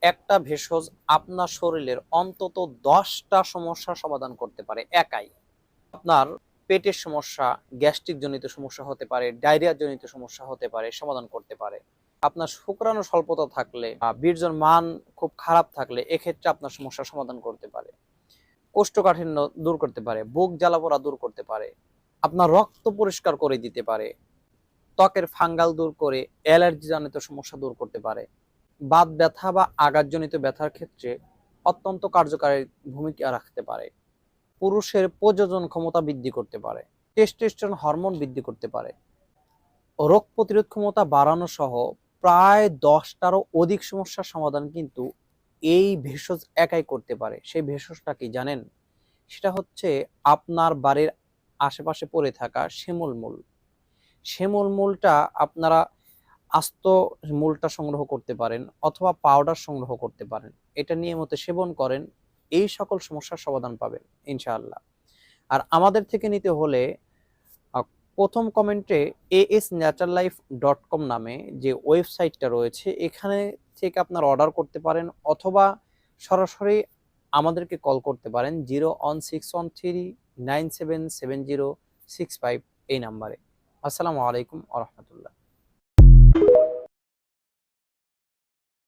একটা ভেষজ আপনার শরীরের অন্তত 10টা সমস্যার সমাধান করতে পারে একাই। আপনার পেটের সমস্যা, গ্যাস্ট্রিক জনিত সমস্যা হতে পারে, ডায়রিয়া জনিত সমস্যা হতে পারে, সমাধান করতে পারে। আপনার শুক্রাণু স্বল্পতা থাকলে, বীর্যের মান খুব খারাপ থাকলে এক্ষেত্রে আপনার সমস্যার সমাধান করতে পারে। কোষ্ঠকাঠিন্য দূর করতে পারে, বুক জ্বালাপোড়া দূর করতে পারে, আপনার রক্ত পরিষ্কার করে দিতে পারে, ত্বকের ফাঙ্গাল দূর করে অ্যালার্জি জনিত সমস্যা দূর করতে পারে। বাত ব্যথা বা আঘাতজনিত ব্যথার ক্ষেত্রে অত্যন্ত কার্যকারী ভূমিকা রাখতে পারে। পুরুষের প্রজনন ক্ষমতা বৃদ্ধি করতে পারে, টেস্টোস্টেরন হরমোন বৃদ্ধি করতে পারে, রোগ প্রতিরোধ ক্ষমতা বাড়ানো সহ প্রায় 10টারও অধিক সমস্যার সমাধান কিন্তু এই ভেষজ একাই করতে পারে। সেই ভেষজটা কি জানেন? সেটা হচ্ছে আপনার বাড়ির আশেপাশে পড়ে থাকা শিমুল মূল। শিমুল মূলটা আপনারা আস্ত মূলটা সংগ্রহ করতে পারেন অথবা পাউডার সংগ্রহ করতে পারেন। এটা নিয়মিত সেবন করেন, এই সকল সমস্যার সমাধান পাবেন ইনশাআল্লাহ। আর আমাদের থেকে নিতে হলে আ প্রথম কমেন্টে asnaturalife.com নামে যে ওয়েবসাইটটা রয়েছে এখানে থেকে আপনারা অর্ডার করতে পারেন অথবা সরাসরি আমাদেরকে কল করতে পারেন 01613 977065 এই নাম্বারে। আসসালামু আলাইকুম ওয়া রাহমাতুল্লাহ।